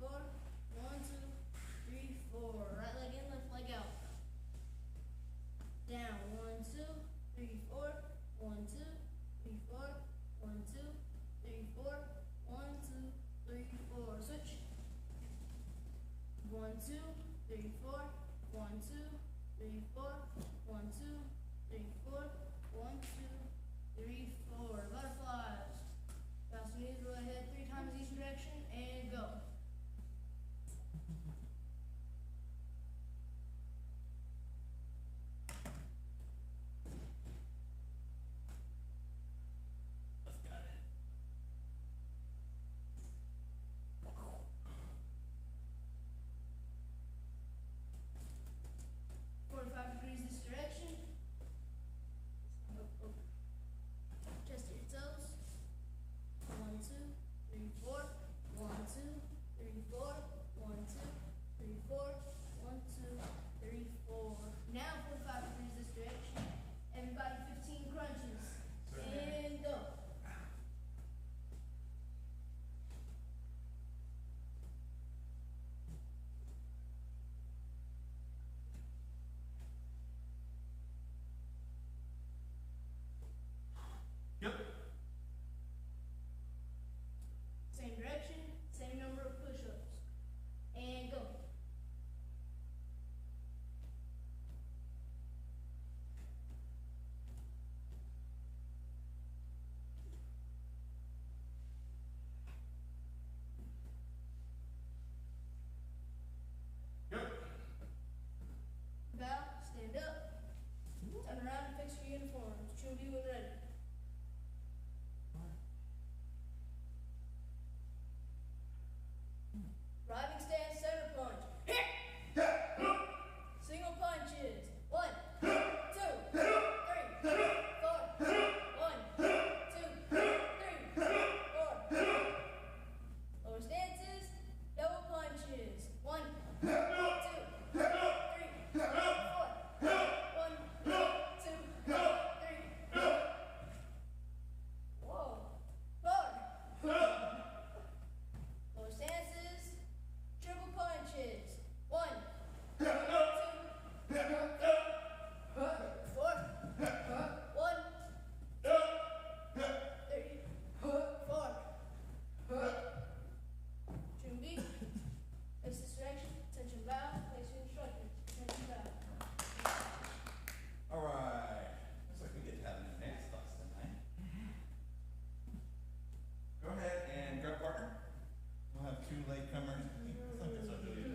4. 1, 2, 3, 4. Right leg in, left leg out. Down. 1, 2, 3, 4. 1, 2, 3, 4. 1, 2, 3, 4. 1, 2, 3, 4. Switch. 1, 2, 3, 4. 1, 2, 3, 4. 1, 2, 3, 4. 1, 2, 3, 4. Butterflies. Bounce your knees, roll ahead 3 times each direction, and go. Let's got it. 45 degrees this direction. Chest to your toes. 1, 2, 3, 4. 1, 2, 3, 4. 1, 2, 3, 4. 1, 2, 3, 4. Now 45 degrees this direction. Everybody 15 crunches. And go. Yep. Same direction, same number of push-ups. And go. Yep. Bow, stand up. Turn around and fix your uniforms. Chew you when ready. Riding stance, center punch. Single punches. 1, 2, 3, 4. 1, 2, 3, 4. Lower stances, double punches. 1, 2, 3, 4. 1, 2, 3. Whoa. 4. Lower stances, triple punches. 1, 2, 3, 4. 1, 2, 3, 4. Chumbi. Face this direction. Attention bow. Place your instructor. Attention bow. All right. Looks like we get to have an advanced class tonight. Go ahead and grab a partner. We'll have 2 latecomers. Something's up to you.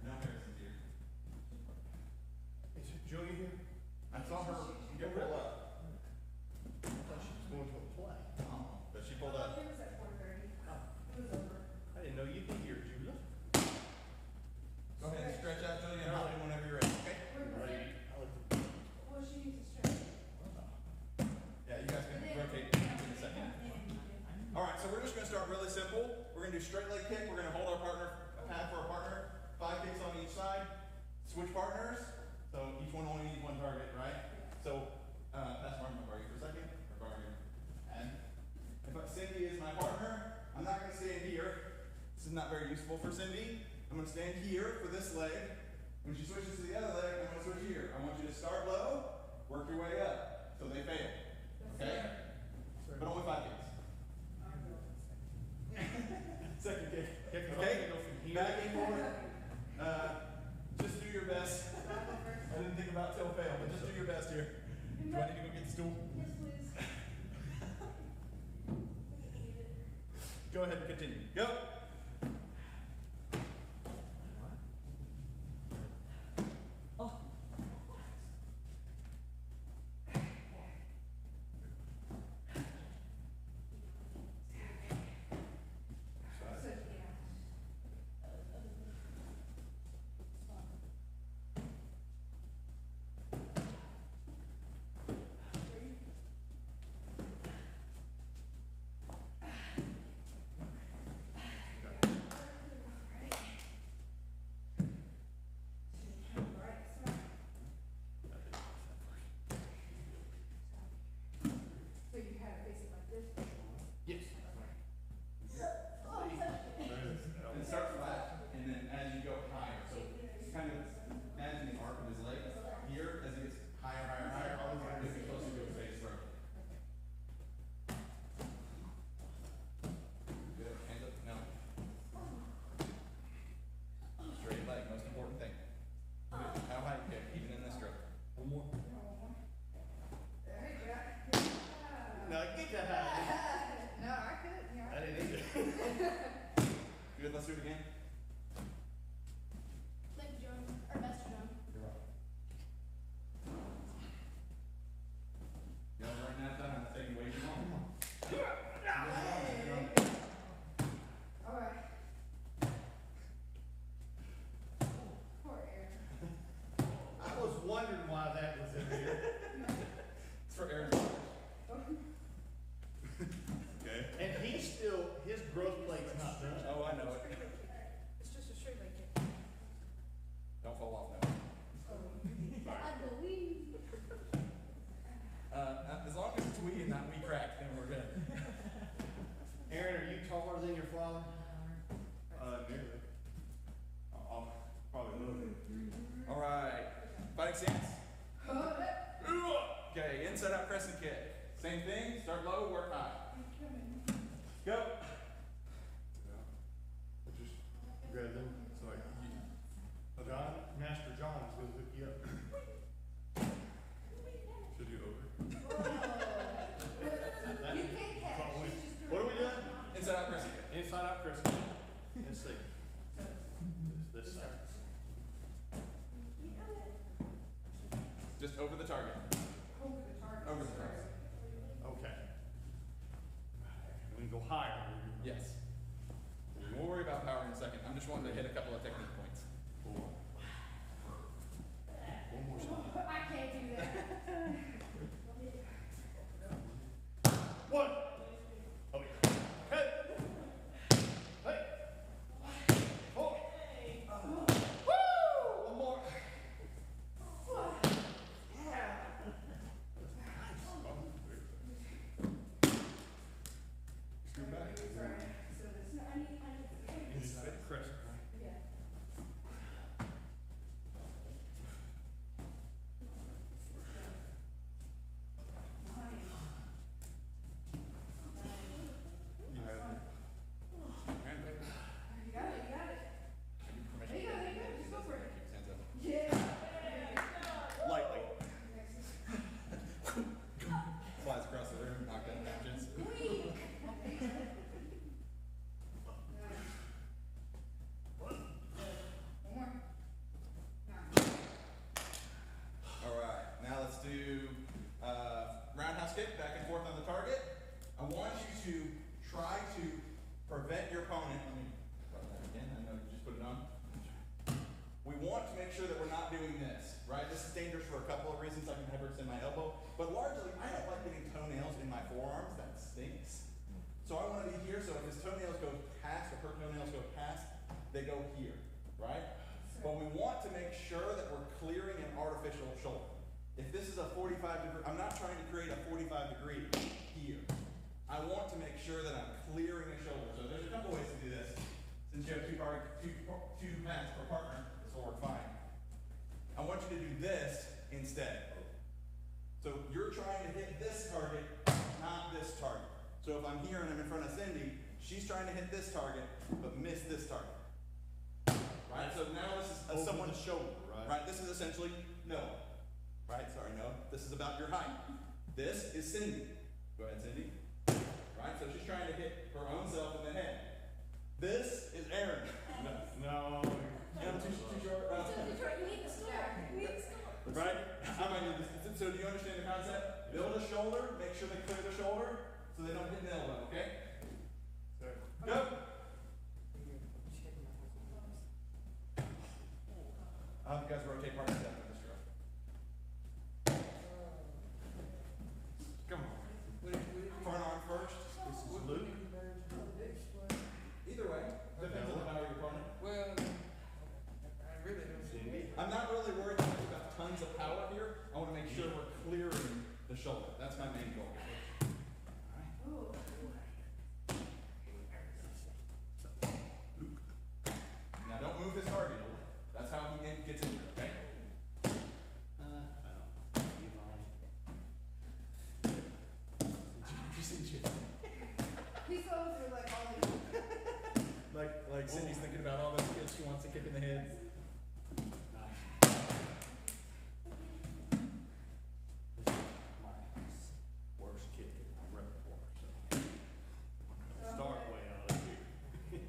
No, Harrison's here. Is Julia here? I saw her get pulled up. I thought she was going to a play. Oh, but she pulled up. It was at 4:30. It was over. I didn't know you'd be here, Julia. Go ahead and stretch out, Julia, and hop in whenever you're ready, okay? Ready? I like Well, she needs to stretch. Yeah, you guys can rotate in a second. All right, so we're just going to start really simple. We're going to do straight leg kick. We're going to hold our partner, a pad for our partner, 5 kicks on each side. Switch partners. So each one only needs 1 target, right? So pass Martin, I'll borrow you for a second, or borrow your pad. If Cindy is my partner, I'm not going to stand here. This is not very useful for Cindy. I'm going to stand here for this leg. When she switches to the other leg, I'm going to switch here. I want you to start low, work your way up, so they fail. Okay? But only 5 kicks. Second kick. Okay? Back and forth. Just do your best. I didn't think about till fail, but just do your best here. Do I need to go get the stool? Yes, please. Go ahead and continue. Go. crescent kick. Same thing, start low, work high. Go. Just grab them. So like, John, Master John is going to hook you up. Should you over? You can't catch. What are we doing? Inside out crescent kick. Inside out Chris. Let's see. This side. Just over the target. Over the target. Over the target. Okay. We can go higher. Yes. We'll worry about power in a second. I'm just wanting to hit a couple of technique points. One more shot. I can't do that. One. Oh, yeah. Hey. Hey. Oh. Woo! One more. Scoot back. So this, I need. Inside crescent, right? Yeah. You have it. You got it, you got it. There you go, just go for it. Hands up. Yeah. Lightly. Flies across the room, knock down matches. One more. Alright, now let's do roundhouse kick, back and forth on the target. I want you to try to prevent your opponent. Let me run that again, I know you just put it on. We want to make sure that we're not doing this, right? This is dangerous for a couple of reasons. I can have her extend my elbow, but largely I don't like getting toenails in my forearms. That stinks. So I want to be here, so if his toenails go past, or her toenails go past, they go here, right? But we want to make sure that we're clearing an artificial shoulder. If this is a 45-degree, I'm not trying to create a 45-degree here. I want to make sure that I'm clearing a shoulder. So there's a couple ways to do this. Since you have two pads per partner, this will work fine. I want you to do this instead. So you're trying to hit this target, not this target. So if I'm here and I'm in front of Cindy, she's trying to hit this target, but miss this target. Right? So now this is someone's shoulder, right? This is essentially Noah. Right? Sorry, Noah. This is about your height. This is Cindy. Go ahead, Cindy. Right? So she's trying to hit her own self in the head. This is Aaron. No. I'm too short. You need the store. You need the store. Right? I might need this. So do you understand the concept? Build a shoulder, make sure they clear the shoulder, so they don't hit the elbow, okay? Sorry. Go! I'll have you guys rotate partners after this drill. Come on. Front arm first. This is Luke. Either way, depends on the power of your opponent. Well, I really don't see Cindy. I'm not really worried so much about tons of power here. I want to make sure we're clearing the shoulder. That's my main goal. Now don't move his target. That's how he gets in here, okay? These photos are like all these. Like Cindy's thinking about all those kids she wants to kick in the head. Worst kick in my repertoire, so. Start way out of here.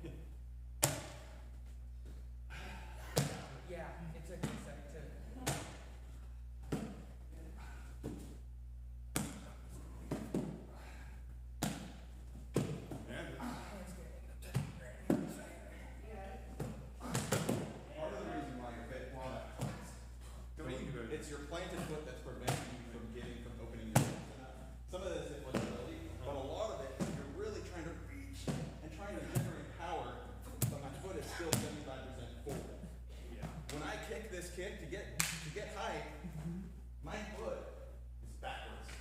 Yeah, it took me a second to. Part of the reason why you're it's your planted foot that's preventing you from opening your foot. Some of this is flexibility, but a lot of it, you're really trying to reach and trying to generate power, but my foot is still 75% forward. Yeah. When I kick this kick to get height, my foot is backwards.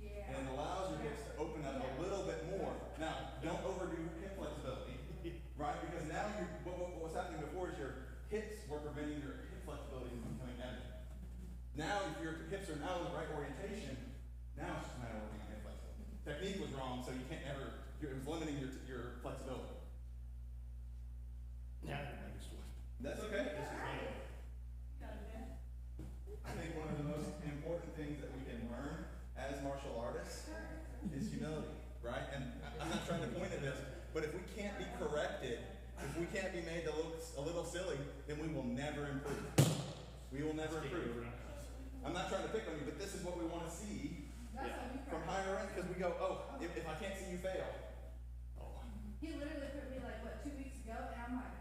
Yeah. And it allows your hips to open up a little bit more. Now, don't overdo hip flexibility, right? Because now what was happening before is your hips were preventing your hip flexibility from becoming evident. Now, if your hips are now in the right orientation, now it's just a matter of working on hip flexibility. Technique was wrong, so you can't ever, it was limiting your flexibility. Now you're making sweat. That's okay. I think one of the most important things that we can learn as martial artists is humility, right? And I'm not trying to point at this, but if we can't be corrected, if we can't be made to look a little silly, then we will never improve. We will never improve. I'm not trying to pick on you, but this is what we want to see from higher end, because we go, oh, if I can't see you fail. He literally put me like, what, 2 weeks ago, and I'm like,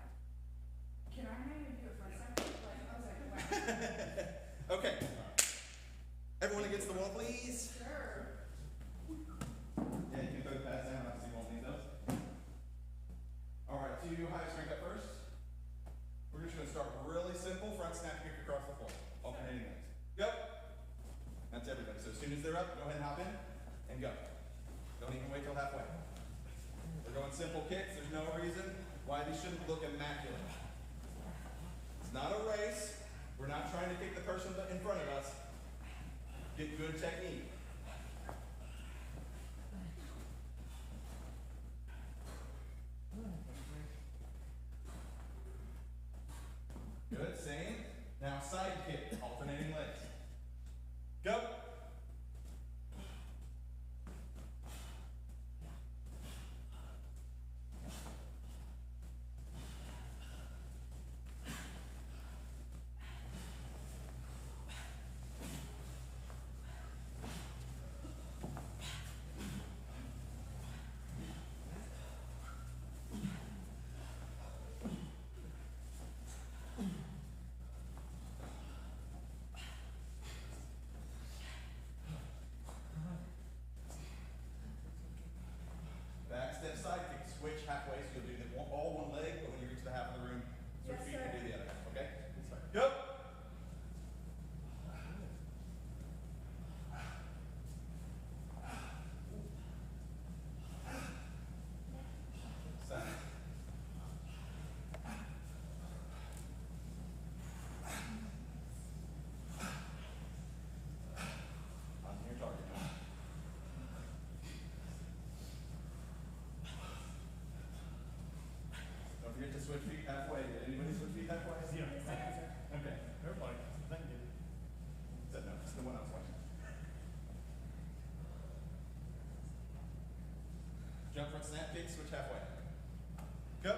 can I not even do it for a second? Like, I was like, wow. Okay. Everyone against the wall, please. Sure. Yeah, you can throw the pads down, obviously you won't need those. Alright, to high strength at first. We're just going to start really simple, front snap kick across the floor. Alternating legs. Go! That's everybody. So as soon as they're up, go ahead and hop in and go. Don't even wait till halfway. We're going simple kicks. There's no reason why these shouldn't look immaculate. It's not a race. We're not trying to kick the person in front of us. Get good technique. Good, same. Now side kick, alternating legs. Go. Back step side kick, switch halfway, so you'll do all one leg, but when you reach the half of the room, switch feet and do the other half, okay? Go! Side. On your target now. Don't forget to switch feet halfway. Did anybody switch feet halfway? Yeah. Okay. Everybody, thank you. No, it's the one I was watching. Jump front snap kick, switch halfway. Go.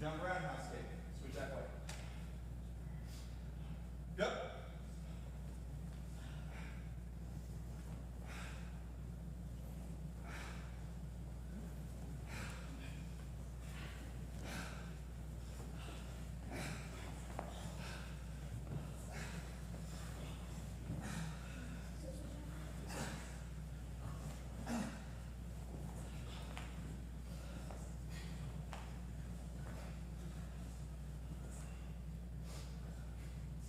Jump roundhouse kick, switch that way. Go.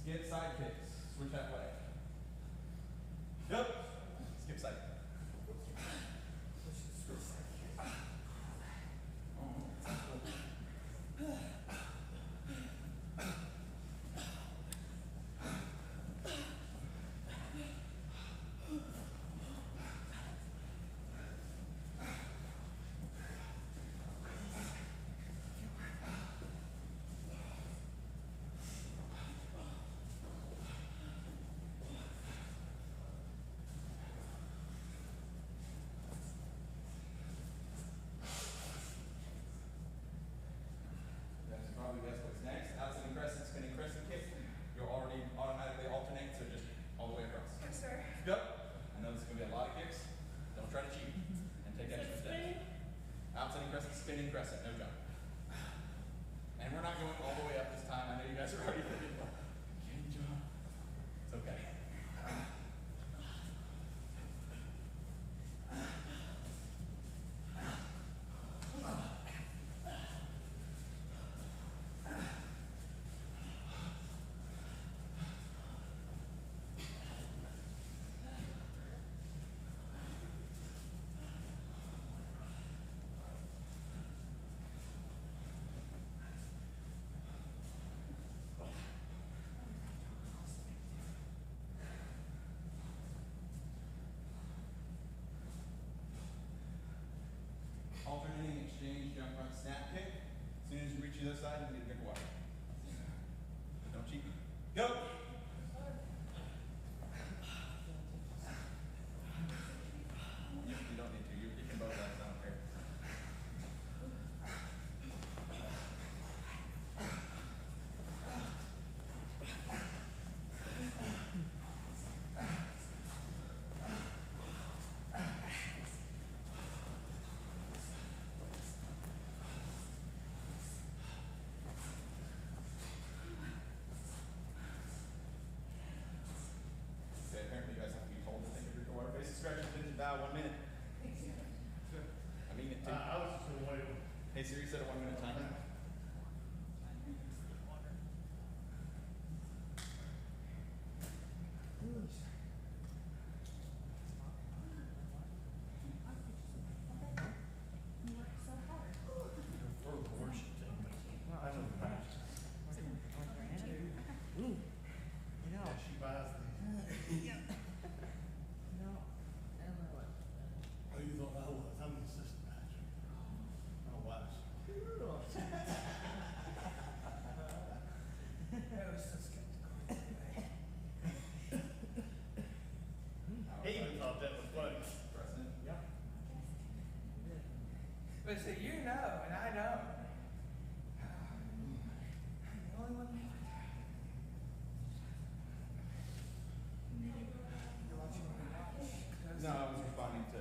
Skip side kicks. Switch halfway. Yep. Skip side. change, jump front, snap kick. As soon as you reach the other side, you need a drink of water. Don't cheat me. Go! You don't need to. You can both guys down here. Okay, apparently you guys have to be told to take a drink of water. Basic stretches, minute bow, 1 minute. I mean it too. I was just gonna wait. Hey Siri, set a 1 minute timer. For the worship thing. I know the pastor. Yeah, she buys these. Oh, you thought I was? I'm the assistant pastor. My wife's. I was so skeptical. He even thought that was funny. Preston. Yep. But see, you know, and I know. I'm the only one who You're watching me watch. No, I was responding to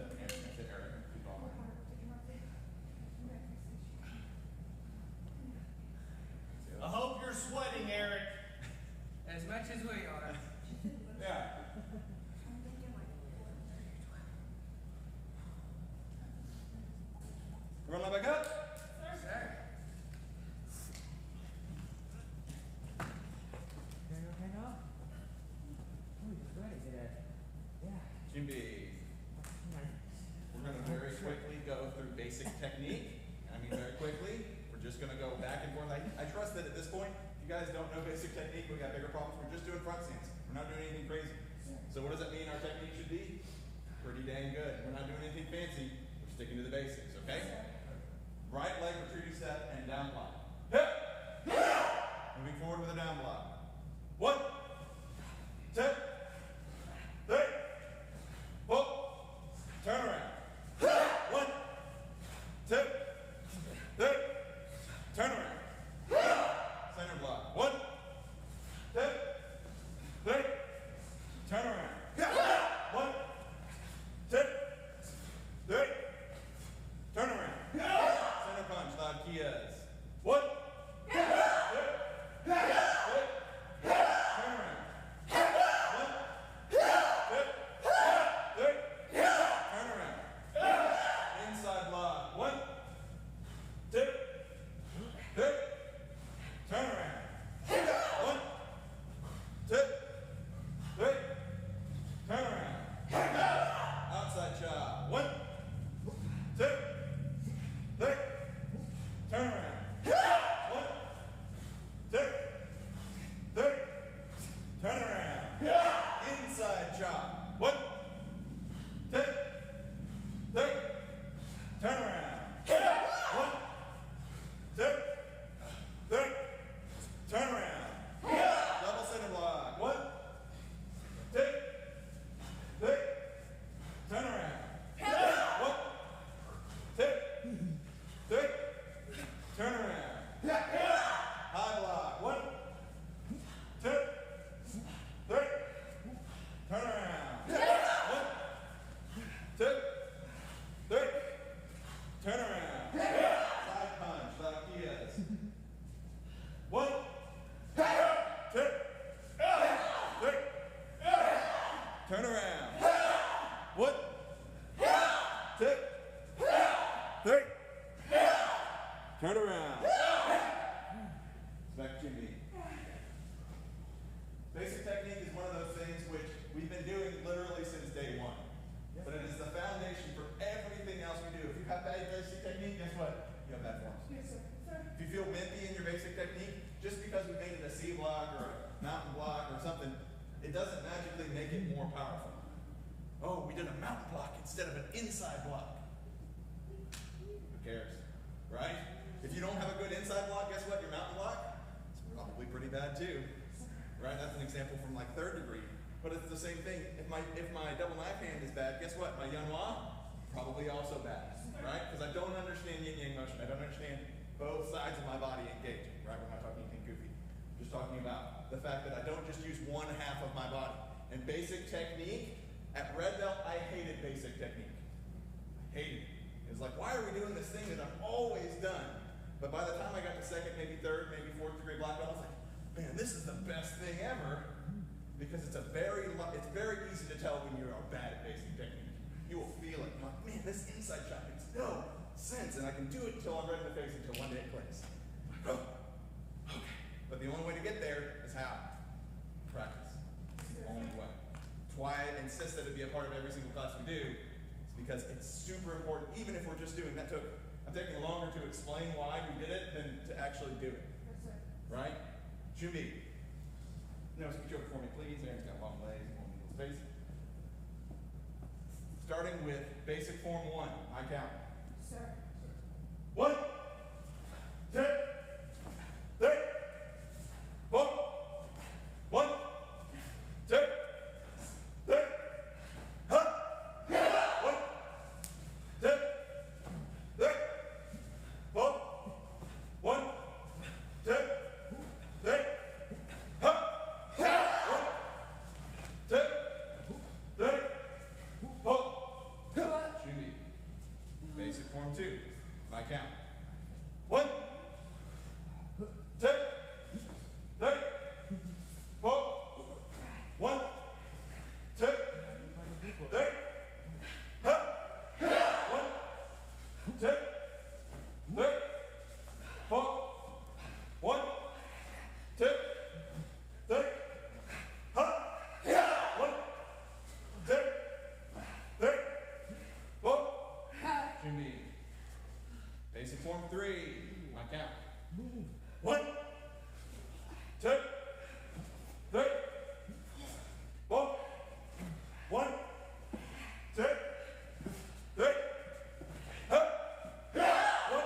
Eric. Who's online. I hope you're sweating, Eric. As much as we are. Yeah. Run that back up. Sir. Are you okay now? Oh, you're ready today. Yeah. Jimby. We're going to very quickly go through basic technique. I mean very quickly. We're just going to go back and forth. I trust that at this point, if you guys don't know basic technique, we got bigger problems. We're just doing front stance. We're not doing anything crazy. So what does that mean our technique should be? Pretty dang good. We're not doing anything fancy. We're sticking to the basics, okay? Right leg retreating step and down block. Hip! Moving forward with a down block. 1, 2, 3, pull, turn around. 1, 2, 3, turn around. Center block. 1, 2, 3, turn around. 1, 2, 3, turn around. Center punch, loud Kias. 1, 2, 3, turn around. 1, 2, 3, turn around. Inside block. 1, 2, 3, turn around. 1, 2, 3, turn around. Outside chop. 1, 2, 3, turn around. 1, 2, 3, turn around. Inside chop. 1, 2, 3, turn around. 1, 2, 3, turn around. Double center block. 1, 2, 3, turn around. 1, 2, 3, turn around. High block. 1, 2, 3, turn around. 1, 2, 3, turn around. Side punch, loud Kias. 1, 2, 3, turn around. 1, 2, 3, turn around. Back to me. Basic technique is one of those things which we've been doing literally since day one. But it is the foundation for everything else we do. If you have bad basic technique, guess what? You have bad forms. Yes, sir. If you feel wimpy in your basic technique, just because we made it a C block or a mountain block or something, it doesn't magically make it more powerful. Oh, we did a mountain block instead of an inside block. Who cares? right? If you don't have a good inside block, guess what? Your mountain block is probably pretty bad too, right? That's an example from like 3rd degree. But it's the same thing. If my double knife hand is bad, guess what? My yanhua, probably also bad, right? Because I don't understand yin-yang motion. I don't understand both sides of my body engaging, right? We're not talking anything goofy. I'm just talking about the fact that I don't just use one half of my body. And basic technique, at red belt, I hated basic technique. I hated it. It was like, why are we doing this thing that I've always done? But by the time I got to 2nd, maybe 3rd, maybe 4th degree black belt, I was like, man, this is the best thing ever. Because it's very easy to tell when you're bad at basic technique. You will feel it. You're like, man, this inside shot makes no sense, and I can do it until I'm red in the face until one day it clicks. Oh, okay. But the only way to get there is how? Practice. It's the only way. That's why I insist that it be a part of every single class we do. It's because it's super important, even if we're just doing that. I'm taking longer to explain why we did it than to actually do it. Right? Jumi. No, switch over for me, please. Aaron's got long legs, won't need space. Starting with basic form 1, I count. Sir. 1, 2, 3, 4. 1, 2, 3. Huh? 1, 2, 3, 4. 1, 2, 3. Huh? 1, 2, 3, 4. Judy. Basic form 2. My count. 1, 2, 3, 4. 1, 2, 3. Huh? 1, 2, 3, 4. 1, 2, 3. Huh? 1, 2, 3, 4. Jimmy. Basic form 3. My count. 1, 2, 3, 4. 1, 2, 3. Huh? 1,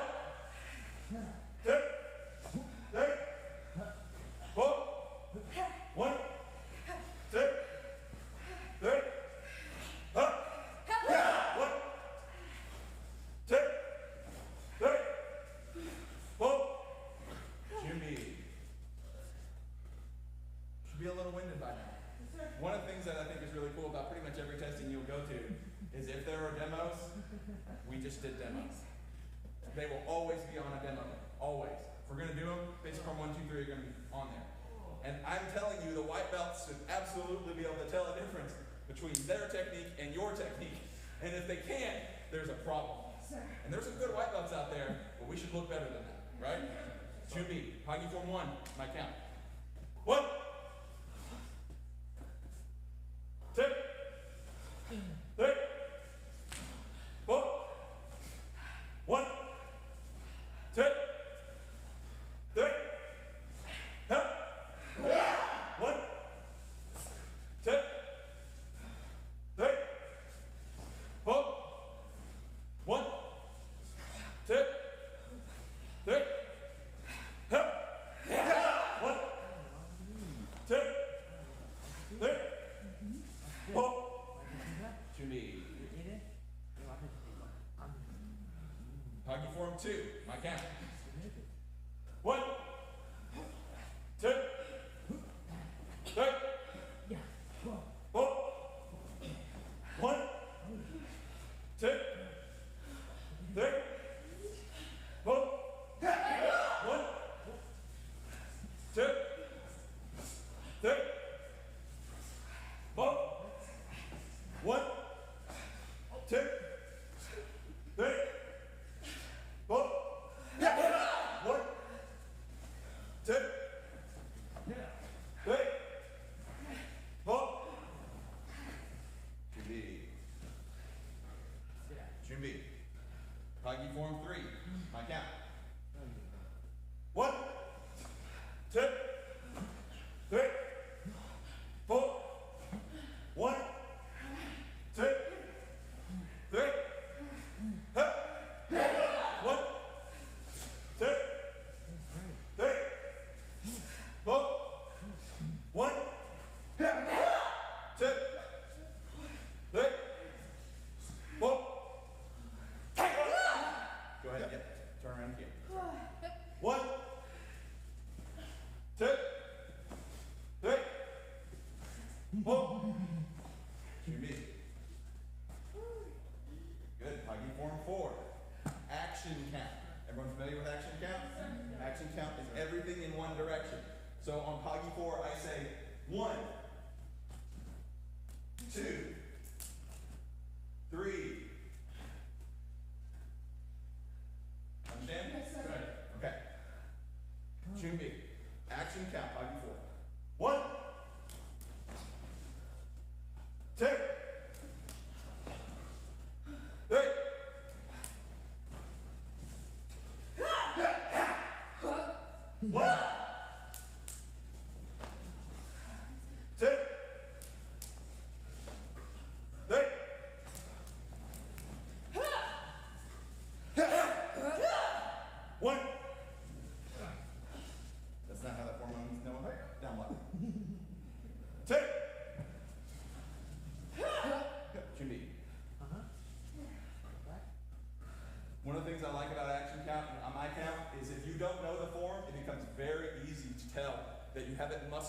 2, 3, 4. 1, 2, 3. Huh? 1, 2, 3, 4. Jimmy. Should be a little winded by now. One of the things that I think is really cool about pretty much every testing you'll go to is if there are demos, we just did demos. They will always be on a demo. Always. If we're going to do them, basic form 1, 2, 3 are going to be on there. And I'm telling you, the white belts should absolutely be able to tell a difference between their technique and your technique. And if they can't, there's a problem. And there's some good white belts out there, but we should look better than that, right? 2B, Hagi form 1, my count. 1, 2, 3, 4. 1, 2, 3. Huh? 1, 2, 3, 4. 1, 2, 3. Huh? 1, 2, 3, 4. Judy. Hockey form 2, my count. 1, 2, 3, 4. 1, 2, 3, 4. 1, 2, 3, 4. 1, 2, 3, 4.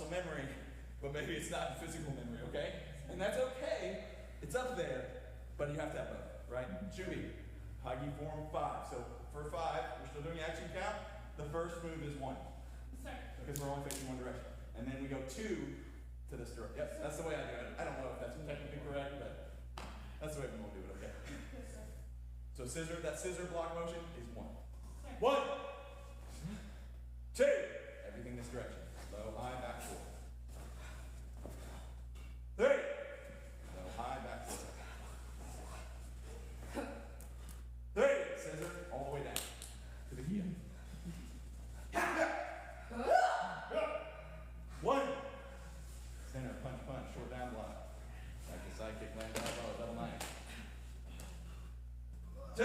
muscle memory, but maybe it's not physical memory, okay? And that's okay. It's up there, but you have to have both, right? Shumi, Hagi form 5. So for 5, we're still doing action count. The first move is 1. Because we're only facing one direction. And then we go 2 to this direction. Yep, that's the way I do it. I don't know if that's technically correct, but that's the way we'll do it, okay? So scissor, that scissor block motion is 1. 1, 2, everything this direction. Low, high, back, forward. 3, low, high, back, forward. 3, scissor, all the way down to the key. 1, center, punch, punch, short down block. Like the sidekick, land down, double 9. 2,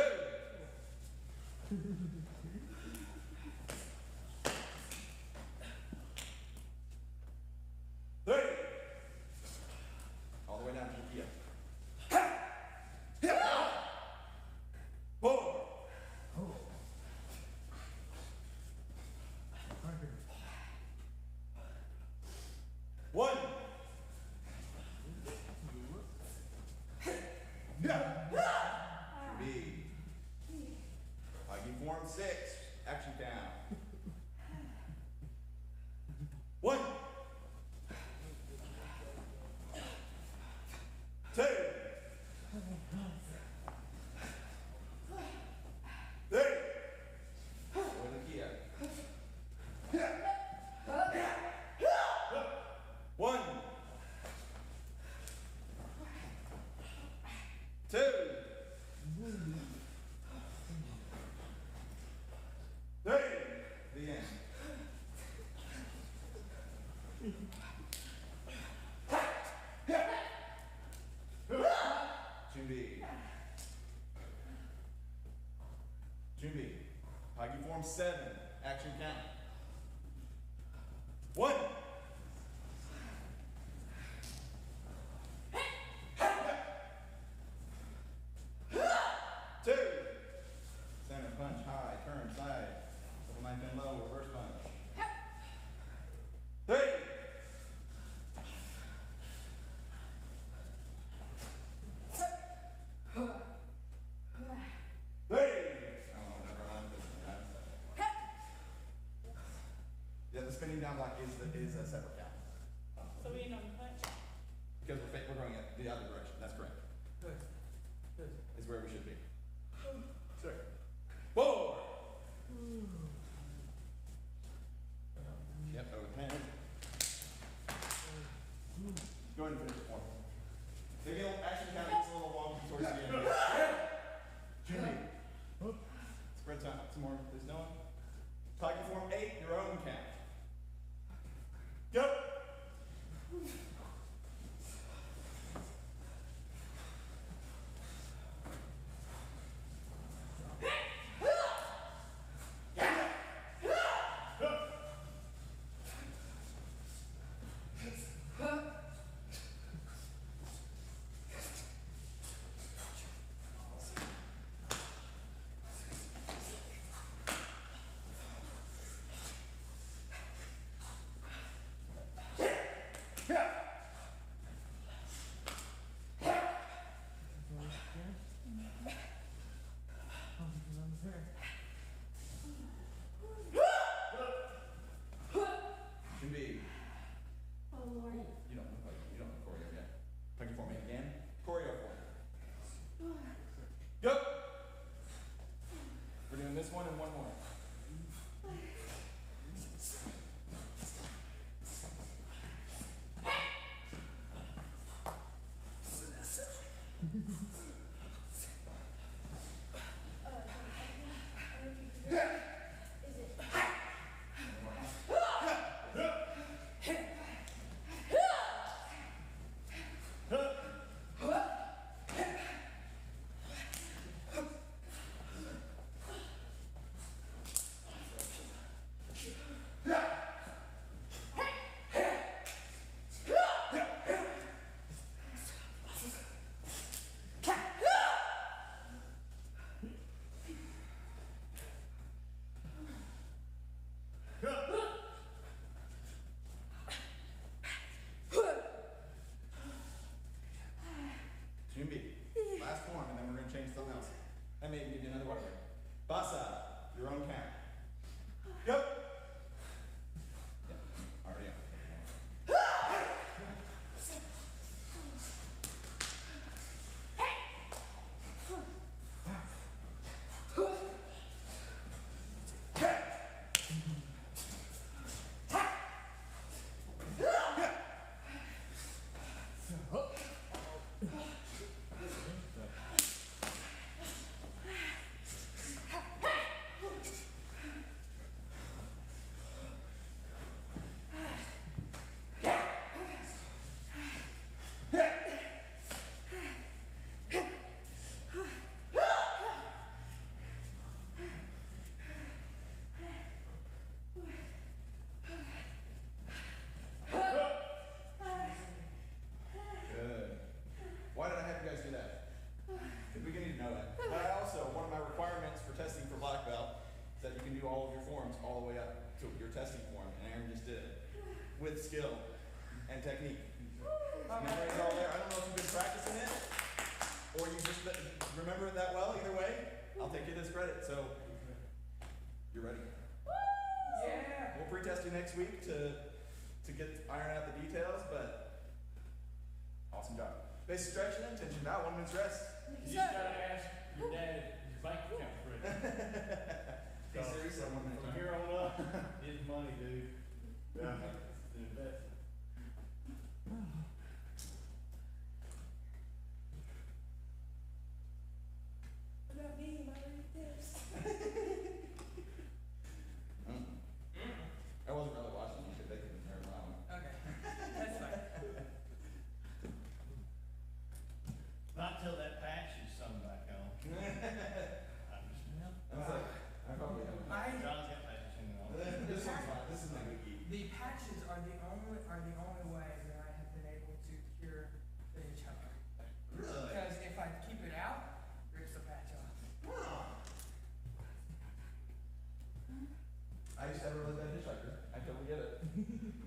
3, all the way down to the key. 4, 1. B. Hagi form 6. Action down. 1, 2, 3. Over the key. 1, 2, 3. The end. Jumbi. Hagi form 7. Action count. 1. 2. Center punch, high, turn, side. Double 9 pin low, reverse punch. 3. 3. Yeah, the spinning down block is a separate count. So we don't punch. Because we're going at the other direction. That's correct. Good. Good. Is where we should be. Sir. 4. Yep, over the pen. Go ahead and finish the form. The action count gets a little long towards the end. Jimmy. Spread time. Some more. There's no one. Hagi form 8, your own count. Go. with skill and technique. Memory is all there. I don't know if you've been practicing it or you just remember it that well. Either way, I'll take you this credit. So, you're ready. Yeah. We'll pre-test you next week to iron out the details, but awesome job. Basic stretching and tension now, 1 minute's rest. You just gotta ask your dad his bank account for it. Be serious on 1 minute. From here on up, it's money, dude. Yeah. It's an investment. What about me? Am I ready for this? I wasn't really watching you, they could have turned around. Okay, that's fine. Not till that patch is sewn back on. I'm just, I was like, I probably have. John's got patches in it all. This one's fine, this is my biggie. The patches are the only way that I have been able to cure the hitchhiker. Really? Because if I keep it out, rips the patch off. I used to have a really bad hitchhiker. I totally get it.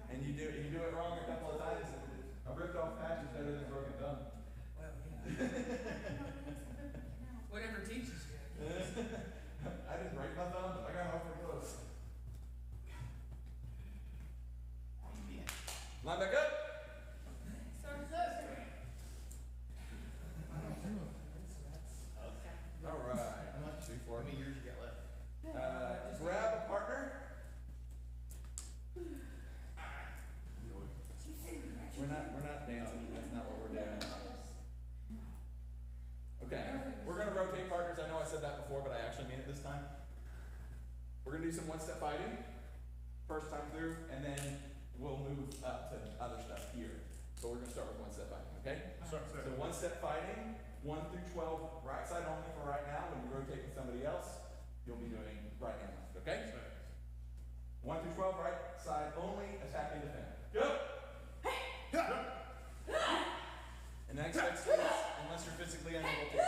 And you do it wrong a couple of times. A ripped off patch is better than a broken thumb. Well, yeah. Whatever teaches you. I didn't break my thumb, but I got awfully close. Line back up. All right. How much? 2, 4. How many years you got left? Grab a partner. We're not dancing. That's not what we're doing. Okay. We're gonna rotate partners. I know I said that before, but I actually mean it this time. We're gonna do some one-step fighting first time through, and then we'll move up to other stuff here. But we're gonna start with one-step fighting, okay? So one-step fighting, 1 through 12, right side only for right now. When you rotate with somebody else, you'll be doing right and left, okay? 1 through 12, right side only, attack and defend. Go! And that expects space unless you're physically unable to.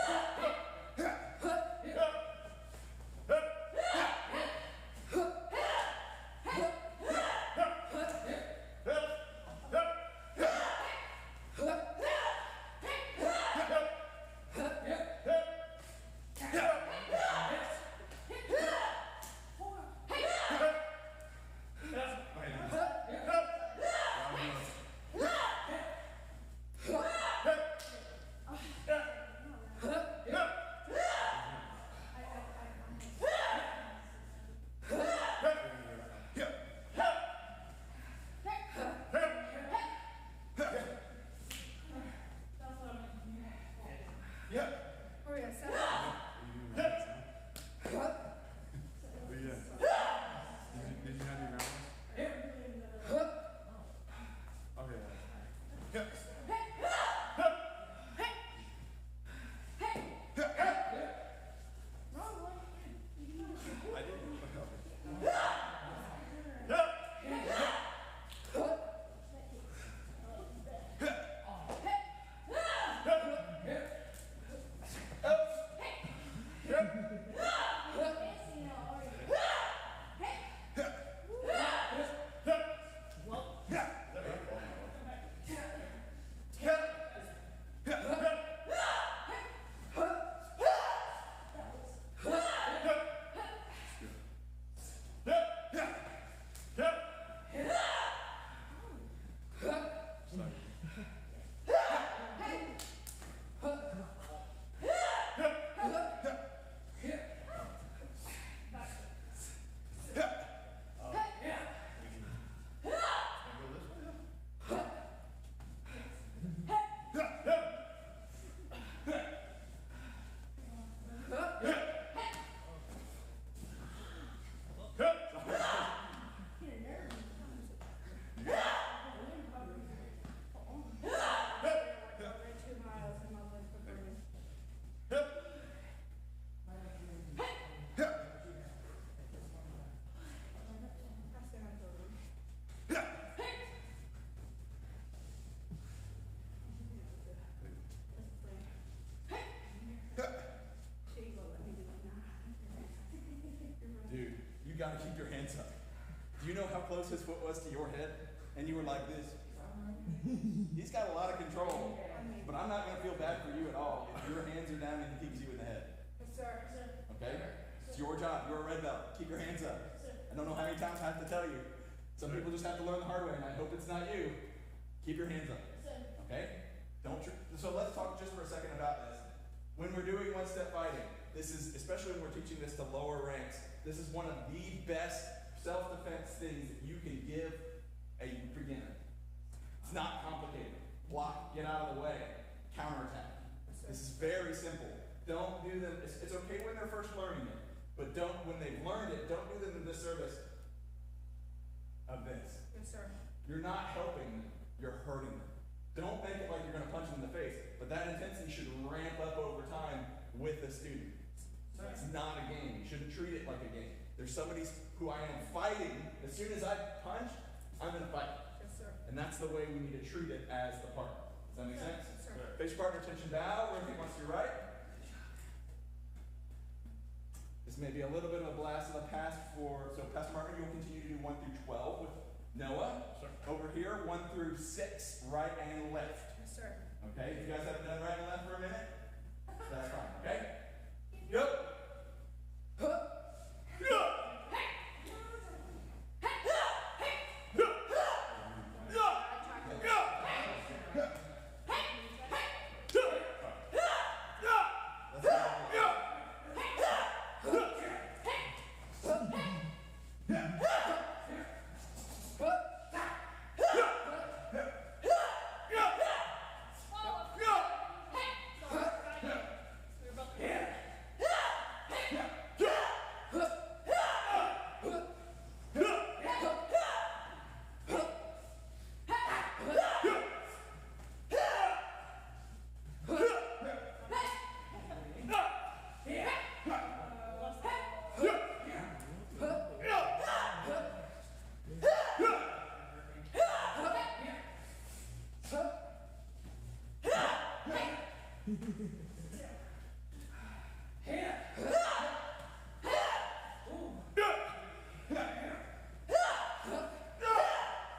Dude, you gotta keep your hands up. Do you know how close his foot was to your head? and you were like this, he's got a lot of control, but I'm not going to feel bad for you at all if your hands are down and he kicks you in the head. Yes, sir. Okay? It's your job. You're a red belt. Keep your hands up. I don't know how many times I have to tell you. Some people just have to learn the hard way, and I hope it's not you. Keep your hands up. Okay? So let's talk just for a second about this. When we're doing one-step fighting, this is, especially when we're teaching this to lower ranks, this is one of the best self-defense things that you can give a beginner. It's not complicated. Block, get out of the way, counterattack. This is very simple. Don't do them, it's okay when they're first learning it, but when they've learned it, don't do them the disservice of this. Yes, sir. You're not helping them, you're hurting them. Don't make it like you're going to punch them in the face, but that intensity should ramp up over time with the student. It's not a game. You shouldn't treat it like a game. There's somebody who I am fighting. As soon as I punch, I'm going to fight. Yes, sir. And that's the way we need to treat it as the partner. Does that make sense? Yes, sir. Face your partner, attention, bow. Rotate once to your right. This may be a little bit of a blast of the past so Pastor Martin, you'll continue to do 1 through 12 with Noah. Sir. Over here, 1 through 6, right and left. Yes, sir. Okay, if you guys haven't done right and left for a minute, that's fine, okay? Go!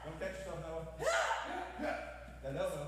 Don't catch yourself, Noah. That elbow.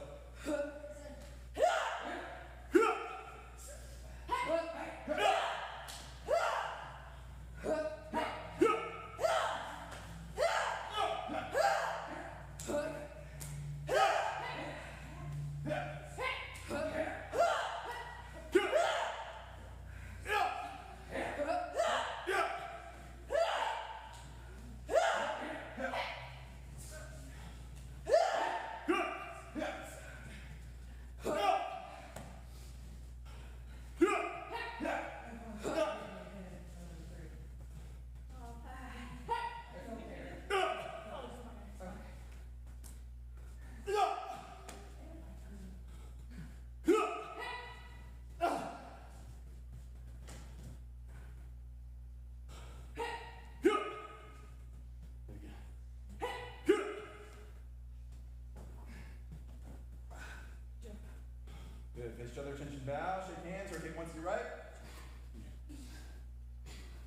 Good. Face each other, attention, bow, shake hands, rotate once to your right.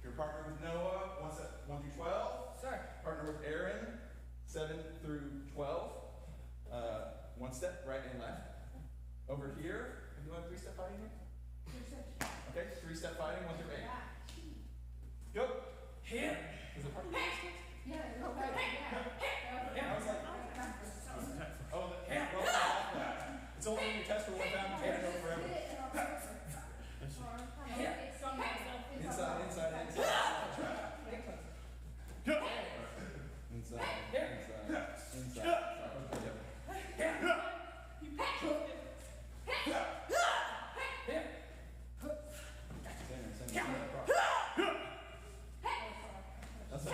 Your partner with Noah, 1 through 12. Sir. Partner with Aaron, 7 through 12. 1 step, right and left. Over here, have you had 3-step fighting here? Okay, 3-step fighting, 1 through 8. Go. Here. Is it part of your steps? Yeah, it's okay. Yeah. I was like, oh, it's only when you test for 1 time, you can't go forever. Inside. Go. Inside. That's it.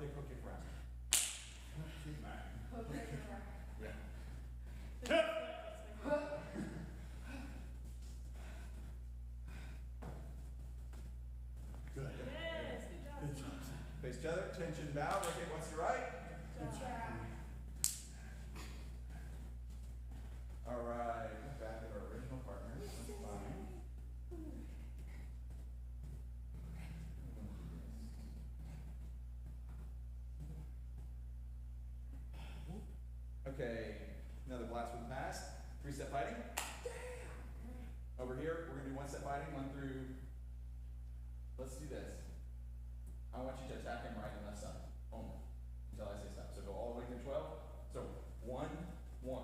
kick, hook kick, round. Okay, Yeah. Good. Good job. Face each other, tension, bow, rotate once to right. All right, back at our original partner. That's fine. Okay, another blast from the past. 3-step fighting. Over here, we're gonna do 1-step fighting, 1 through. Let's do this. I want you to attack him right and left side only until I say stop. So go all the way through 12. So 1, 1,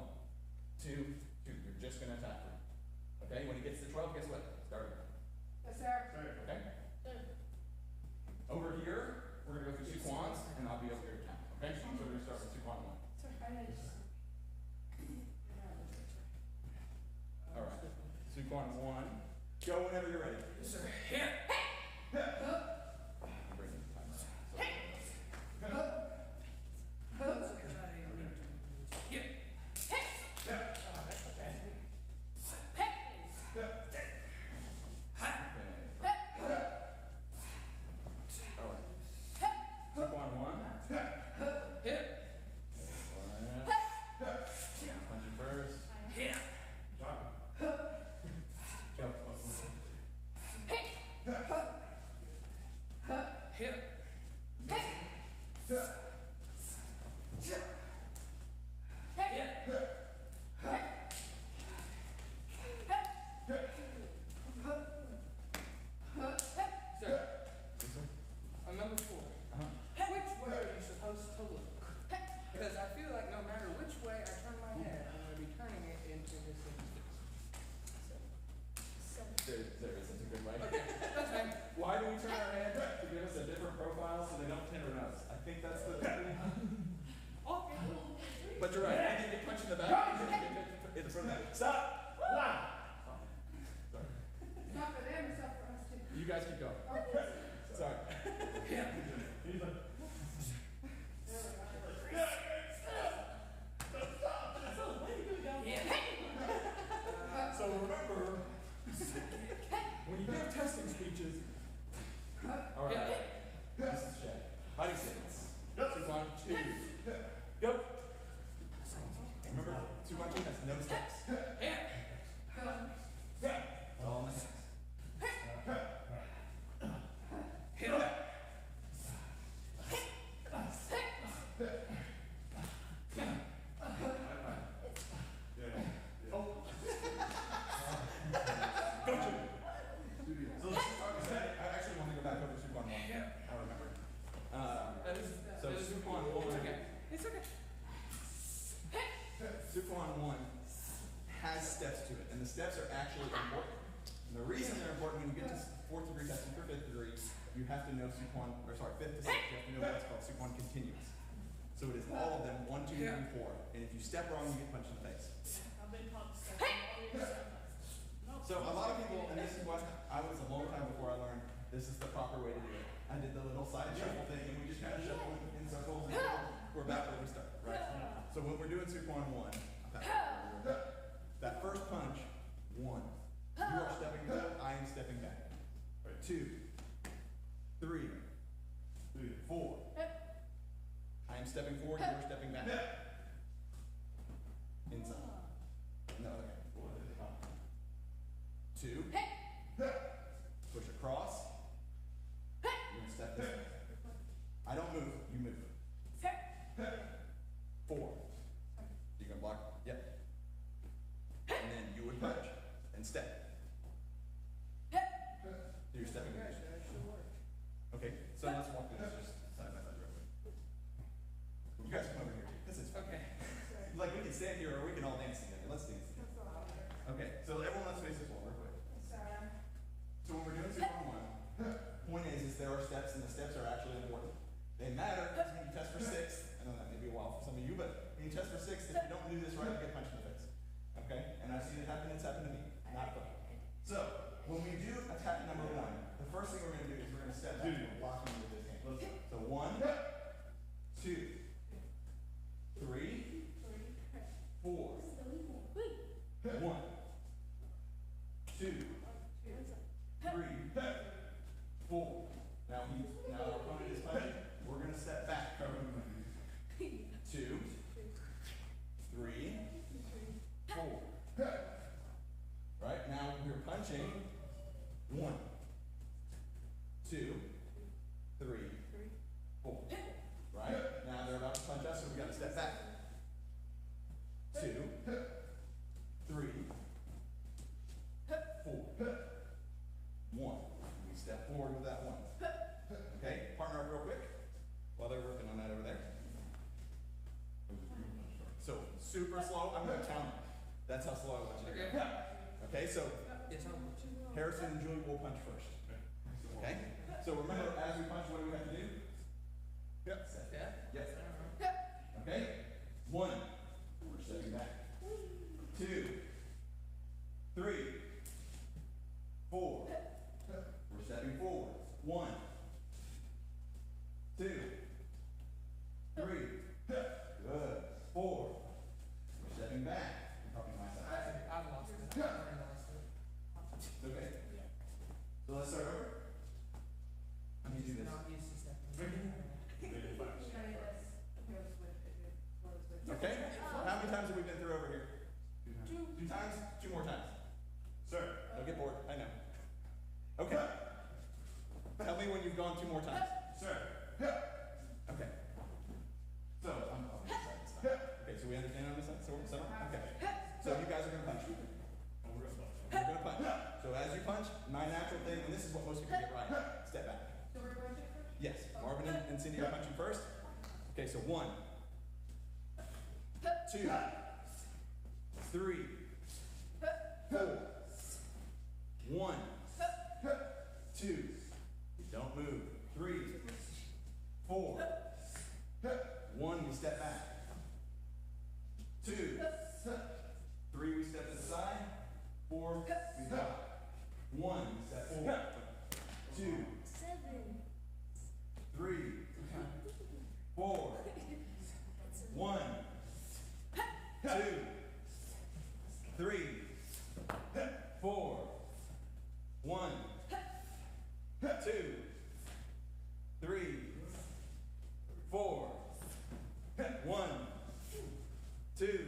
2, 2. You're just gonna attack him. Okay, when he gets to 12, guess what? Start again. yes, sir. Okay? Over here, we're gonna go through sequence, and I'll be over here to count. Okay? So we're gonna start with sequence 1. All right. Sequence 1. Go whenever you're ready. Yes, sir. Hit. I'm bringing the timer up. There isn't a good way. Why do we turn our head to give us a different profile so they don't tend our nose? I think that's the. But you're right. I think you punch in the back. In front of that. Stop. Wow. Sorry. It's not for them, it's not for us too. You guys keep going. Sorry. So remember, when you give testing speeches, all right, this is Shay. Fighting statements. 2, 1, 2. Go. Remember, 2, 1, 2 has no steps. All in the hands. Steps to it, and the steps are actually important. And the reason they're important, when you get to 4th degree testing for 5th degree, you have to know 5th to 6th, you have to know what's called sequence continuous. So it is all of them, 1, 2, 3, 4. And if you step wrong, you get punched in the face. So a lot of people, and this is what I was a long time before I learned this is the proper way to do it. I did the little side shuffle thing, and we just kind of shuffle in circles, and we're back where we started, right? So when we're doing sequence 1, that first punch, 1. You are stepping forward, I am stepping back. 2, 3, 4. I am stepping forward, you are stepping back. Inside. No, okay. 2. Push across. You're going to step this way. I don't move, you move. 4. You can block. Yep. And then you would punch and step. So you're stepping in. Okay, so let's walk through this just side by side real quick. You guys come over here too. This is okay. Like we can stand here or we can all dance together. Let's dance together. Okay, so everyone let's face this wall real quick. So when we're doing sequence 1, point is there are steps and the steps are actually important. They matter because when you test for 6th, I know that may be a while for some of you, but when you test for 6th, if you don't do this right, you get punched in the face. Okay? And I've seen it happen, it's happened to me. Not fun. So, when we do attack number 1, the first thing we're going to do is we're going to step back and block him with this hand. So 1, 2, super slow, I'm gonna count it. That's how slow I want you to go. Okay, so Yes, I'm with you. Harrison and Julie will punch first. Okay? So remember, as we punch, what do we have to do? Yep. Yeah? Yes. Okay? 1. We're stepping back. 2. 3. 4. We're stepping forward. 1. 2. 3. Good. 4. We're stepping back. I'm talking to myself. I lost it. I already lost it. It's okay. So let's start over. Let me do this. Not used to stepping. Okay? How many times have we been through over here? 2 times? 2 more times. Sir, don't get bored. I know. Okay. Tell me when you've gone 2 more times. Sir. Okay. So, I'm on this side this time. Okay, so we understand on this side? So, okay. So you guys are going to punch. We're going to punch. So as you punch, my natural thing, and this is what most people get right, step back. So we're punching first? Yes, Marvin and Cindy are punching first. Okay, so 1, 2, 3, 4, 1, 2, don't move, 3, 4, 1, we step back, 2, 3, we step to the side, 4, we drop, 1, we step forward, 2, 7. 3, 4, 1, 2, 3, 4, 1, 2, 3, 4, 1, 2,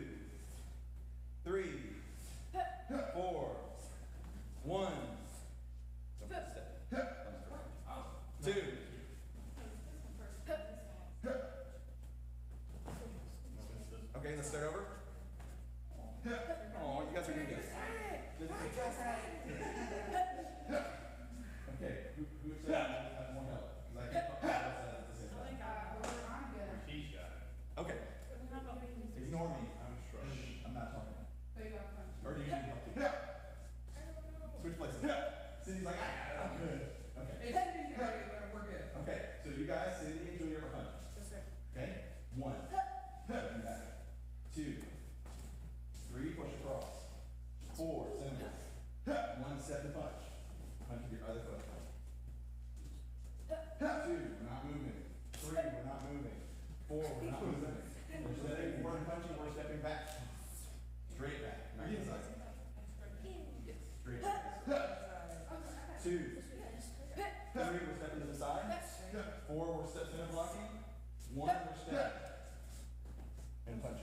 3, 4, 1, 2. Okay, let's start over. Oh, you guys are gonna get it. Okay, who said I have more help? Because I can't talk about that at the same time. I'm good. He's got it. Okay, ignore me. I'm not talking. So you got punch. Or do you need help too? Switch places. Cindy's like, I got it, I'm good. Okay. Hey, Cindy's got it, we're good. Okay, so you guys, Cindy and Julie are punching. Okay? 1. Stepping back. 2. 3, push across. 4, center. 1, step to punch. Punch with your other foot. 2, we're not moving. 3, we're not moving. 4, we're not moving. We're stepping, we're punching, we're stepping back. Straight back. Not to the side. Straight back. 2. 3, we're stepping to the side. 4, we're step center blocking. 1, we're stepping. And punch.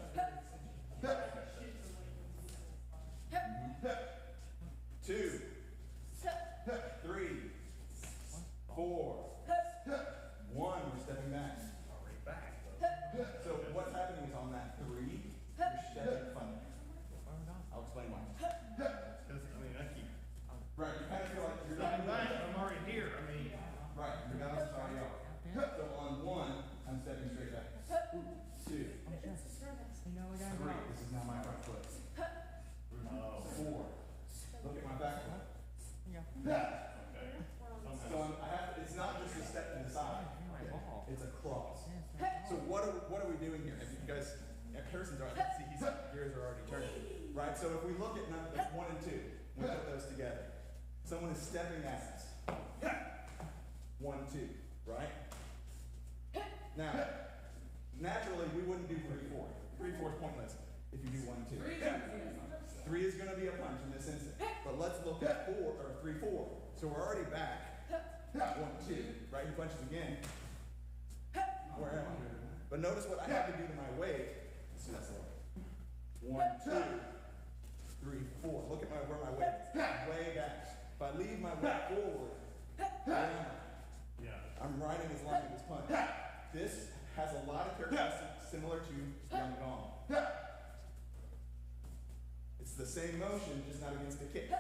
2, 3, 4, 1, we're stepping back. So what's happening is on that 3, you're stepping funny. I'll explain why. Right, you kind of feel like you're not I'm already here, I mean. right, your balance is already off. So on 1, I'm stepping straight back. 2, 3, this is now my front foot. 4, look at my back foot. So I have, it's not just a step to the side, it's a cross. So what are we doing here? If you guys, Harrison's already, see, his gears are already turning. Right, so if we look at numbers 1 and 2, we put those together. Someone is stepping at us. 1, 2, right? Now, naturally, we wouldn't do 3, 4. 3, 4 is pointless if you do 1, 2. 3 is going to be a punch in this instant. But let's look at 4, or 3, 4. So we're already back. 1, 2, right? He punches again. Where am I? But notice what I have to do to my weight. Let's do that slower. 1, 2, 3, 4. Look at where my weight is. Way back. If I leave my weight forward, where am I? I'm riding as long as this punch. This has a lot of characteristics similar to Young Gong. It's the same motion, just not against the kick.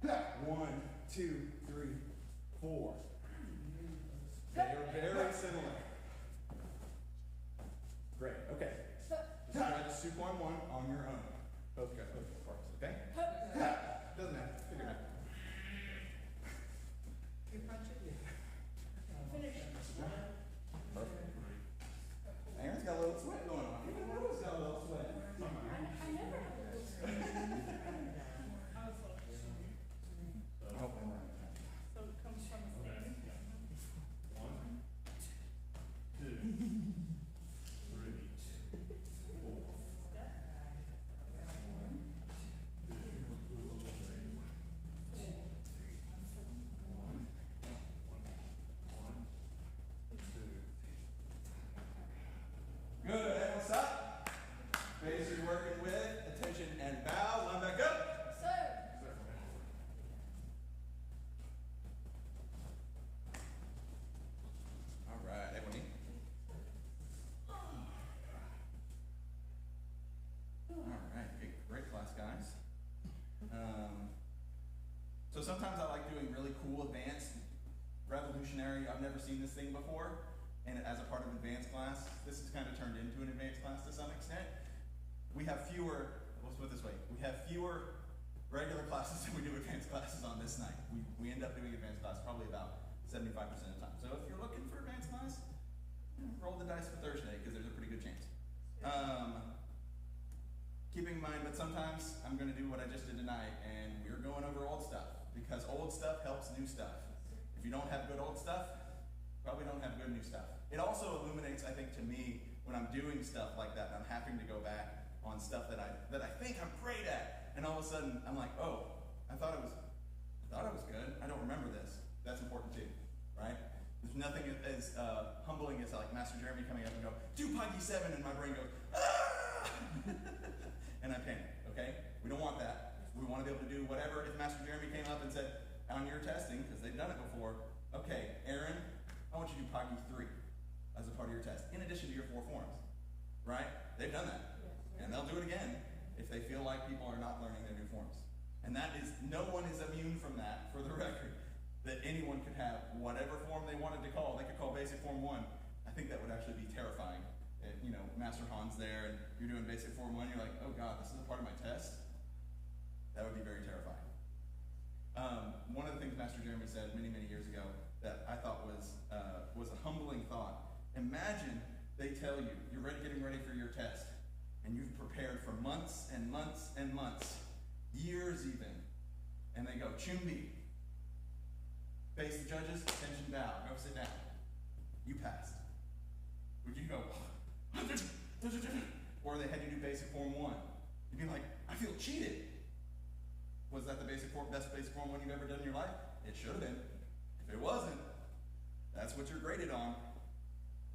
1, 2, 3, 4. They are very similar. Great, okay. Let's try this practice 2.1 on your own. Both parts, okay? Doesn't matter. Figure it out. You punch it? Finish. Perfect. Aaron's got a little sweat going on. Even Noah's got a little sweat. I never have a little sweat. Oh, So it comes from a stand. 1, 2, 3, 4. good. Everyone stop. Face you're working with. Attention and bow. Line back up. Sir. All right. Everyone eat. All right. Great class, guys. So sometimes I like doing really cool, advanced, revolutionary. I've never seen this thing before. And as a part of advanced class, this has kind of turned into an advanced class to some extent. We have fewer, let's put it this way, we have fewer regular classes than we do advanced classes on this night. We end up doing advanced class probably about 75% of the time. So if you're looking for advanced class, roll the dice for Thursday because there's a pretty good chance. Keeping in mind, but sometimes I'm going to do what I just did tonight, and we're going over old stuff because old stuff helps new stuff. If you don't have good old stuff, probably don't have good new stuff. It also illuminates, I think, to me when I'm doing stuff like that, and I'm having to go back on stuff that I think I'm great at, and all of a sudden I'm like, oh, I thought it was good. I don't remember this. That's important too, right? There's nothing as humbling as like Master Jeremy coming up and go, do Puggy 7, and my brain goes, ah! And I panic. Okay, we don't want that. We want to be able to do whatever. If Master Jeremy came up and said on your testing, because they've done it before, okay, Aaron, I want you to do Poggy 3 as a part of your test, in addition to your 4 forms, right? They've done that. And they'll do it again if they feel like people are not learning their new forms. And that is, no one is immune from that, for the record, that anyone could have whatever form they wanted to call. They could call basic form 1. I think that would actually be terrifying. If, you know, Master Han's there and you're doing basic form 1, you're like, oh God, this is a part of my test? That would be very terrifying. One of the things Master Jeremy said many, many years ago that I thought was a humbling thought. Imagine they tell you, you're getting ready for your test, and you've prepared for months and months and months, years even, and they go, Chumbi, face the judges, attention bow, go sit down. You passed. Would you go, or they had you do basic form 1? You'd be like, I feel cheated. Was that the best basic form 1 you've ever done in your life? It should have been. If it wasn't, that's what you're graded on.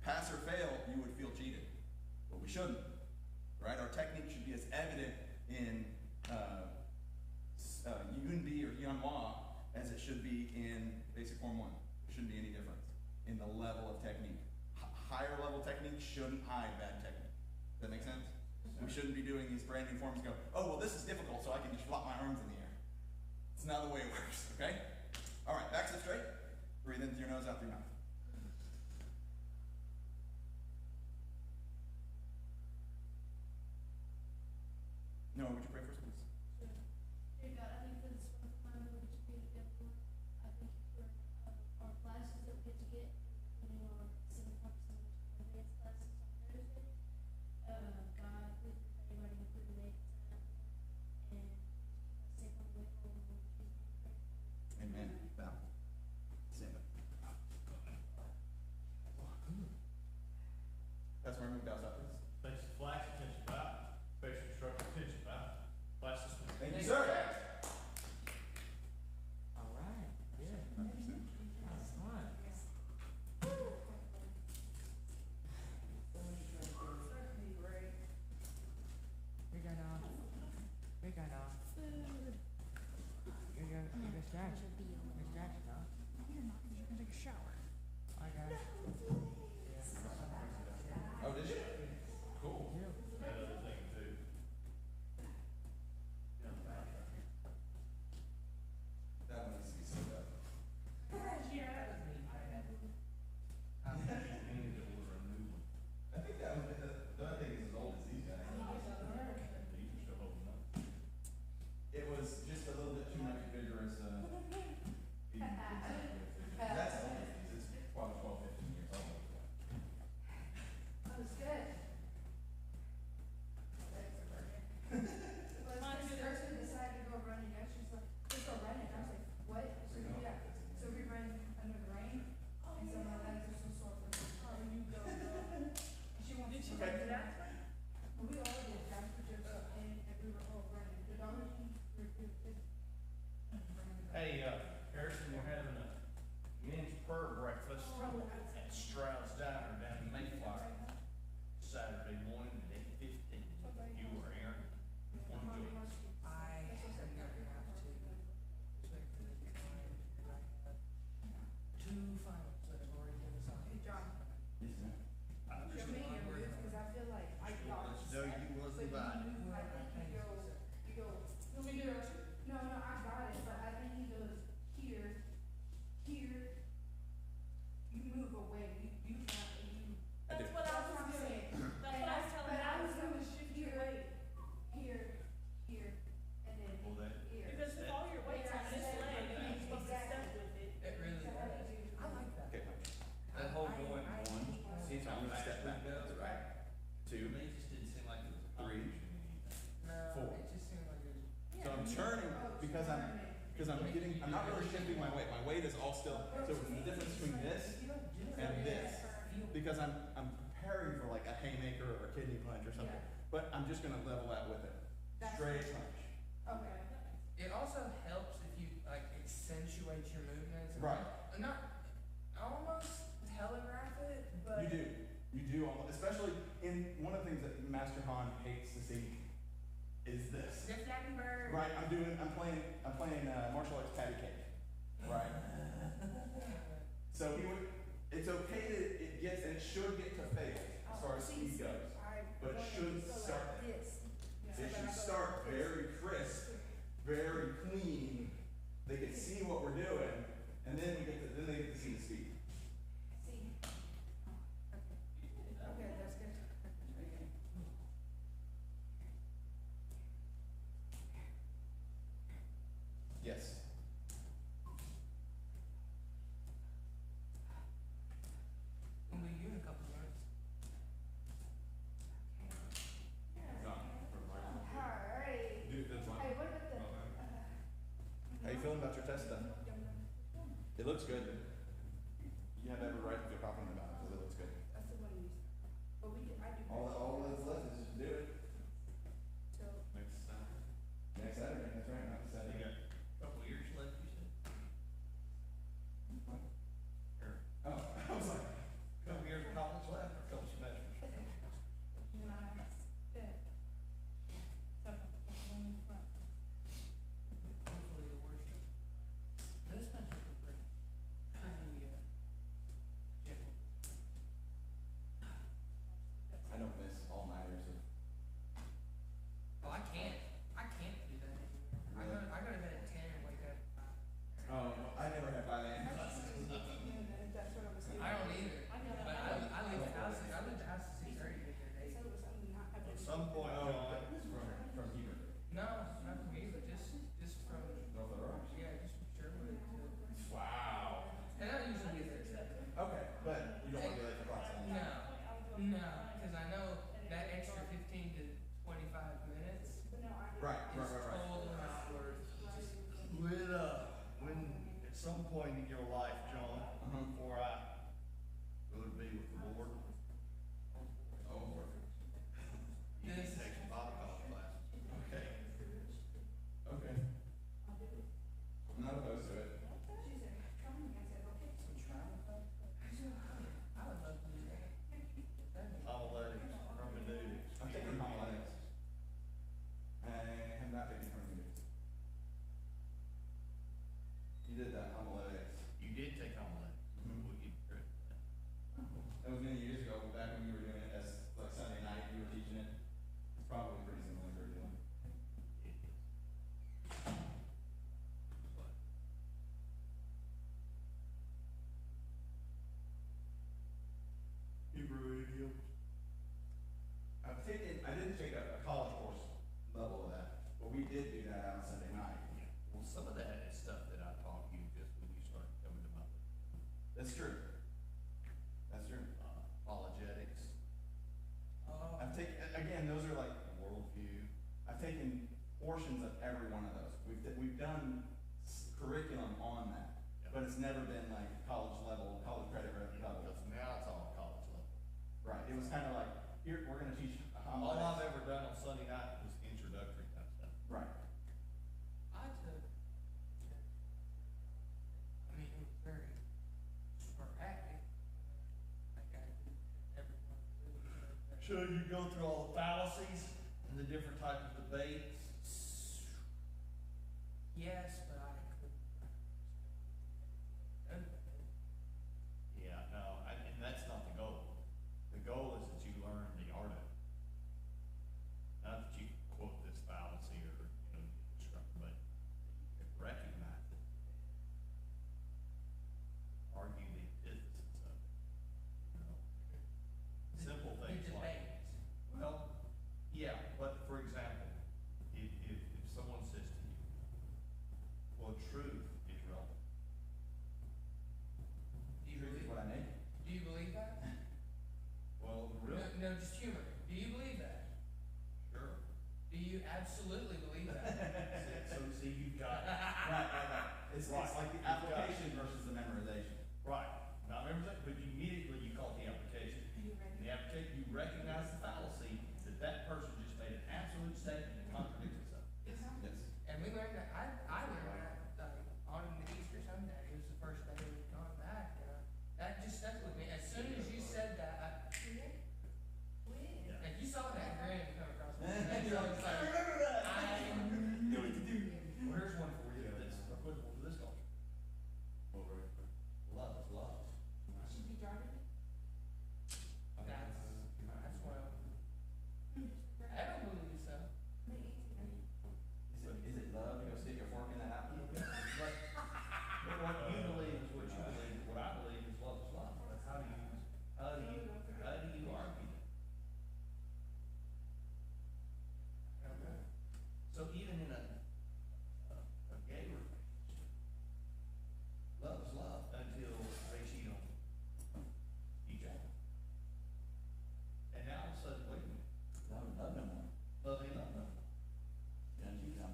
Pass or fail, you would feel cheated. But we shouldn't, right? Our technique should be as evident in Yun Bi or Yun Hua as it should be in basic form 1. There shouldn't be any difference in the level of technique. Higher level technique shouldn't hide bad technique. Does that make sense? We shouldn't be doing these brand new forms and go, oh, well, this is difficult, so I can just flop my arms in the air. It's not the way it works, okay? All right, back sit straight. Breathe in through your nose, out through your mouth. No, would you pray first, please? Dear God, I thank you for this wonderful time that we get to be together, Lord. I thank you for our classes that we get to get, including our 75% advanced classes on Thursday. God, please pray for anybody who couldn't make it tonight, Lord, and keep us safe on the way home, Lord. In Jesus' name, pray. Amen. Bow. Stand up. That's where I moved out, please. Face the flash, attention bow. Face instructor, attention bow. Flash this one. Thank you, sir. All right, good. That's fine. We're gonna you're stretch. You're stretch, huh? You're not, you're gonna take a shower. I got it. Oh, did you? Cool. Yeah. That other thing too. That one needs to be set up. You need to order a new one. I think that one, the other thing is as old as these guys. because I'm not really shifting my weight. My weight is all still, so it's the difference between this and this, because I'm preparing for like a haymaker or a kidney punch or something, but I'm just gonna level that with it. Straight punch. Okay. It also helps if you like accentuate your movements. And Right. Not almost telegraph it, but You do, especially in one of the things that Master Han hates to see is this. The Flappy Bird. Right, I'm playing martial arts patty cake. Right. So it's okay that it gets, and it should get to fail as far as speed goes, but it should start. It should start very crisp, very clean. They can see what we're doing, and then they get to see the speed. Okay, that's good. Yes. We'll be you in a couple of minutes. Alright. Do this one. Hey, what about the, How you feeling about your test done? It looks good. You have every right to feel confident about it because it looks good. that's the one you used. But I do. All that's left is just do it. So, Next Saturday. Next Saturday, that's right, not You Saturday. got a couple of years left, you said? Or Oh, I was like, a couple of years of college left, or a couple semesters? Hopefully the worst. This one's pretty gentle. I don't miss all-nighters of. Oh, I can't do that anymore. I go to bed at 10 and wake up at 5. Oh, I never had 5 a.m. classes. that's what I was thinking. I don't either. But I leave the house at 6:30 to get there at 8. So it was something not At happening. some point, John, From here. No, not from me, but just from, North of the Rocks. yeah, just from Sherwood to, Wow. and I usually get there at 7. Okay, but you don't want to be late for class. No, because I know that extra 15 to 25 minutes Right. is totally not worth just, when, at some point in your life, John, before I go to be with the board, Oh, you need to take some Bible college classes. Okay. okay. I'm not opposed to it. some travel stuff. I would love to do that. Homiletics, hermeneutics. I'm taking homiletics. I have not taken hermeneutics. You did that homiletics. You did take homiletics. Mhm. We'll give you credit for that. That was many years ago, back when you were doing it as like Sunday night, you were teaching it. It's probably pretty similar to what you're doing. It is. But Hebrew idioms. I didn't take a college course level of that, but we did do that on Sunday night. Well, some of that is stuff that I taught you just when you started coming to my, That's true. That's true. apologetics, Oh, I've taken, again, those are like, worldview. I've taken portions of every one of those. We've done curriculum on that, but it's never been like college level, college credit level. Because now it's all college level. Right, it was kind of like, here, we're gonna teach All I've homiletics. ever done on Sunday night was introductory type stuff. Right. I took, I mean, it was very sporadic. Like I did everyone really good. So you go through all the fallacies and the different types of debates. Yes, but I couldn't. Yeah, no, and that's not the goal. The goal is that you learn the art of it. Not that you quote this fallacy or, but you can recognize it. Argue the antithesis of it. You know? Simple things The like. debate. Well, yeah, but for example, if someone says to you, well, truth is relevant. Do you Truth is believe, what I make. do you believe that? Well, No, really, no, just humor. Do you believe that? sure. Do you absolutely believe that? So see, you've got, Right, right, right. It's Right. like the application versus the memorization. Right, not memorization, but you immediately, you call it the application. In the application, you recognize the fallacy that that person just made an absolute statement that contradicts itself. Yes. And we learned that, I learned that, on the Easter Sunday, it was the first day we'd gone back, that just stuck with me. As soon as you said that, like, you saw that grin come across my face. I was like, remember that. Well, here's one for you that's applicable to this culture. Love is love. Should be driving me? that's well. I don't believe so. Is it love? You go stick your fork in that apple? But what you believe is what you believe, what I believe is love is love. But how do you argue that? So even in a gay relationship, love is love until they cheat on each other. And now all of a sudden, wait a minute, Love no more. love ain't love no more. Don't you know?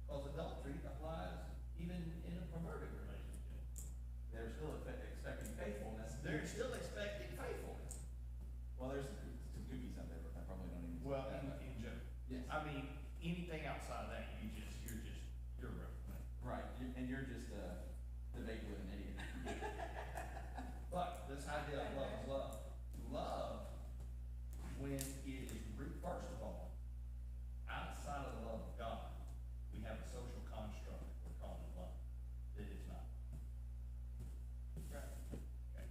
Because adultery applies even in a perverted relationship. They're still expecting faithfulness. They're still